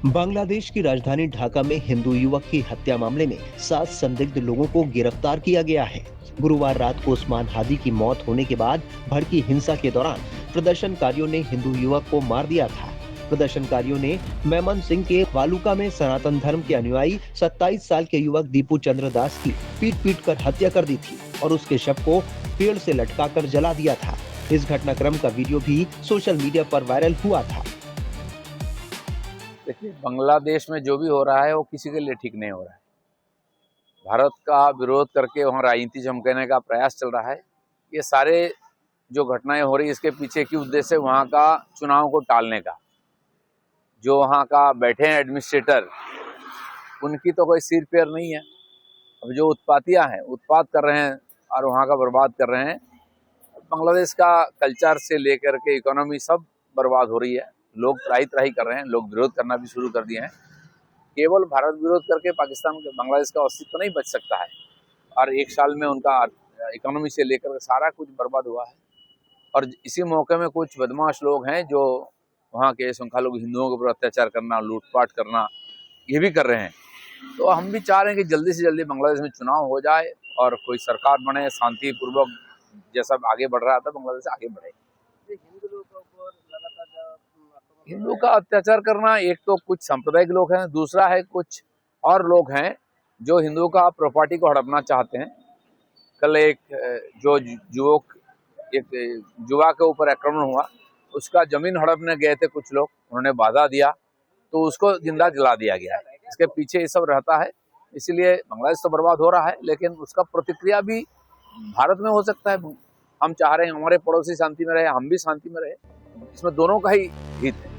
बांग्लादेश की राजधानी ढाका में हिंदू युवक की हत्या मामले में 7 संदिग्ध लोगों को गिरफ्तार किया गया है। गुरुवार रात को उस्मान हादी की मौत होने के बाद भड़की हिंसा के दौरान प्रदर्शनकारियों ने हिंदू युवक को मार दिया था। प्रदर्शनकारियों ने मेमन सिंह के वालुका में सनातन धर्म के अनुयायी 27 साल के युवक दीपू चंद्र दास की पीट कर हत्या कर दी थी और उसके शव को पेड़ से लटकाकर जला दिया था। इस घटनाक्रम का वीडियो भी सोशल मीडिया पर वायरल हुआ था। देखिए, बांग्लादेश में जो भी हो रहा है वो किसी के लिए ठीक नहीं हो रहा है। भारत का विरोध करके वहाँ राजनीति चमकाने का प्रयास चल रहा है। ये सारे जो घटनाएं हो रही है इसके पीछे की उद्देश्य वहाँ का चुनाव को टालने का। जो वहाँ का बैठे हैं एडमिनिस्ट्रेटर, उनकी तो कोई सिर पैर नहीं है। अब जो उत्पातियाँ हैं, उत्पात कर रहे हैं और वहाँ का बर्बाद कर रहे हैं। बांग्लादेश का कल्चर से लेकर के इकोनॉमी सब बर्बाद हो रही है। लोग त्राही कर रहे हैं, लोग विरोध करना भी शुरू कर दिए हैं। केवल भारत विरोध करके पाकिस्तान बांग्लादेश का अस्तित्व नहीं बच सकता है और एक साल में उनका इकोनॉमी से लेकर सारा कुछ बर्बाद हुआ है। और इसी मौके में कुछ बदमाश लोग हैं जो वहाँ के संख्यालघु हिंदुओं के ऊपर अत्याचार करना, लूटपाट करना, ये भी कर रहे हैं। तो हम भी चाह रहे हैं कि जल्दी से जल्दी बांग्लादेश में चुनाव हो जाए और कोई सरकार बने, शांतिपूर्वक जैसा आगे बढ़ रहा था बांग्लादेश आगे बढ़े। हिंदू का अत्याचार करना, एक तो कुछ सांप्रदायिक लोग हैं, दूसरा है कुछ और लोग हैं जो हिंदुओं का प्रॉपर्टी को हड़पना चाहते हैं। कल एक जो युवा के ऊपर आक्रमण हुआ, उसका जमीन हड़पने गए थे कुछ लोग, उन्होंने बाधा दिया तो उसको जिंदा जला दिया गया है। इसके पीछे ये सब रहता है। इसीलिए बांग्लादेश तो बर्बाद हो रहा है, लेकिन उसका प्रतिक्रिया भी भारत में हो सकता है। हम चाह रहे हैं हमारे पड़ोसी शांति में रहे, हम भी शांति में रहे। इसमें दोनों का ही हित है।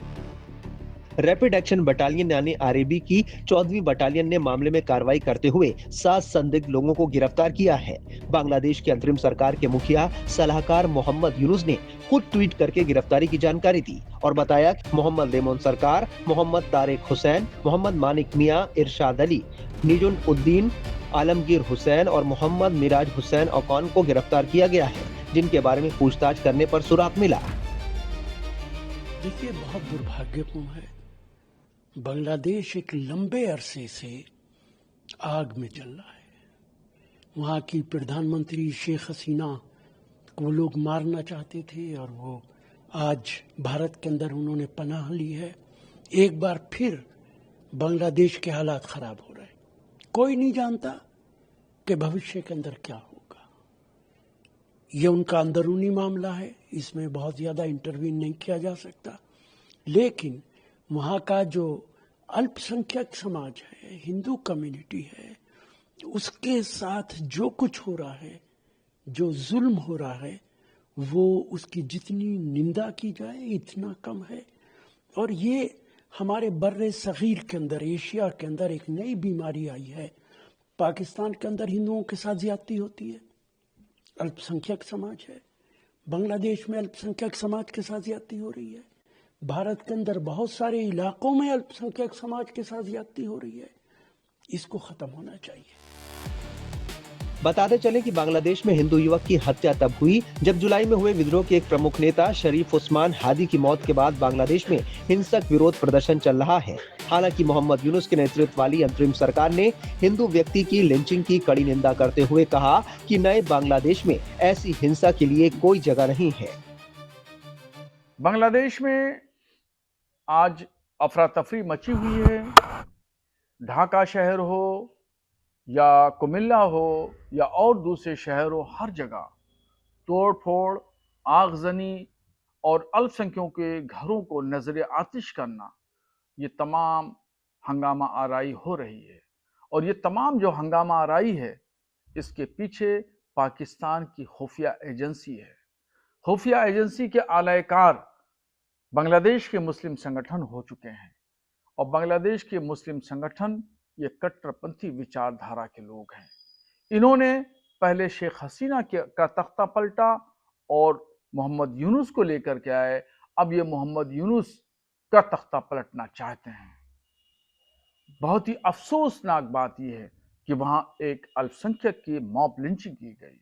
रैपिड एक्शन बटालियन यानी आरएबी की 14वीं बटालियन ने मामले में कार्रवाई करते हुए 7 संदिग्ध लोगों को गिरफ्तार किया है। बांग्लादेश की अंतरिम सरकार के मुखिया सलाहकार मोहम्मद यूनुस ने खुद ट्वीट करके गिरफ्तारी की जानकारी दी और बताया कि मोहम्मद लेमन सरकार, मोहम्मद तारिक हुसैन, मोहम्मद मानिक मियां, इरशाद अली, निजुन उद्दीन, आलमगीर हुसैन और मोहम्मद मिराज हुसैन ओकान को गिरफ्तार किया गया है, जिनके बारे में पूछताछ करने पर सुराग मिला। देखिए, बहुत दुर्भाग्यपूर्ण है। बांग्लादेश एक लंबे अरसे से आग में जल रहा है। वहाँ की प्रधानमंत्री शेख हसीना को लोग मारना चाहते थे और वो आज भारत के अंदर उन्होंने पनाह ली है। एक बार फिर बांग्लादेश के हालात खराब हो रहे हैं। कोई नहीं जानता कि भविष्य के अंदर क्या होगा। ये उनका अंदरूनी मामला है, इसमें बहुत ज़्यादा इंटरवीन नहीं किया जा सकता। लेकिन वहाँ का जो अल्पसंख्यक समाज है, हिंदू कम्युनिटी है, उसके साथ जो कुछ हो रहा है, जो जुल्म हो रहा है, वो उसकी जितनी निंदा की जाए इतना कम है। और ये हमारे बर्रे सगीर के अंदर, एशिया के अंदर एक नई बीमारी आई है। पाकिस्तान के अंदर हिंदुओं के साथ ज्यादती होती है, अल्पसंख्यक समाज है। बांग्लादेश में अल्पसंख्यक समाज के साथ ज्यादती हो रही है। भारत के अंदर बहुत सारे इलाकों में अल्पसंख्यक समाज के साथ ज्यादती हो रही है। इसको खत्म होना चाहिए। बताते चले कि बांग्लादेश में हिंदू युवक की हत्या तब हुई जब जुलाई में हुए विद्रोह के एक प्रमुख नेता शरीफ उस्मान हादी की मौत के बाद बांग्लादेश में हिंसक विरोध प्रदर्शन चल रहा है। हालांकि मोहम्मद यूनुस के नेतृत्व वाली अंतरिम सरकार ने हिंदू व्यक्ति की लिंचिंग की कड़ी निंदा करते हुए कहा कि नए बांग्लादेश में ऐसी हिंसा के लिए कोई जगह नहीं है। बांग्लादेश में आज अफरा तफरी मची हुई है। ढाका शहर हो या कुमिल्ला हो या और दूसरे शहर हो, हर जगह तोड़ फोड़, आगजनी और अल्पसंख्यकों के घरों को नजर आतिश करना, ये तमाम हंगामा आराई हो रही है। और ये तमाम जो हंगामा आराई है, इसके पीछे पाकिस्तान की खुफिया एजेंसी है। खुफिया एजेंसी के आलाकार बांग्लादेश के मुस्लिम संगठन हो चुके हैं और बांग्लादेश के मुस्लिम संगठन ये कट्टरपंथी विचारधारा के लोग हैं। इन्होंने पहले शेख हसीना का तख्ता पलटा और मोहम्मद यूनुस को लेकर के आए अब ये मोहम्मद यूनुस का तख्ता पलटना चाहते हैं। बहुत ही अफसोसनाक बात यह है कि वहां एक अल्पसंख्यक की मॉब लिंचिंग की गई।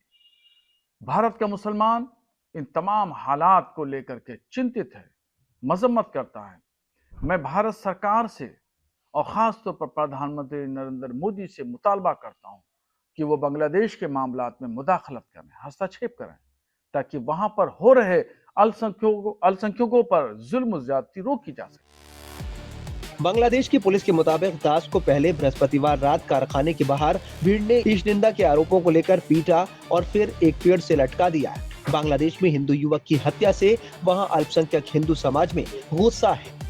भारत का मुसलमान इन तमाम हालात को लेकर के चिंतित है, मजम्मत करता है। मैं भारत सरकार से और खास तौर पर प्रधानमंत्री नरेंद्र मोदी से मुतालबा करता हूं कि वो बांग्लादेश के मामलात में मुदाखलत करें, हस्तक्षेप करें, ताकि वहां पर हो रहे अल्पसंख्यकों पर जुल्म ज्यादती रोकी जा सके। बांग्लादेश की पुलिस के मुताबिक दास को पहले बृहस्पतिवार रात कारखाने के बाहर भीड़ ने ईश निंदा के आरोपों को लेकर पीटा और फिर एक पेड़ से लटका दिया। बांग्लादेश में हिंदू युवक की हत्या से वहां अल्पसंख्यक हिंदू समाज में गुस्सा है।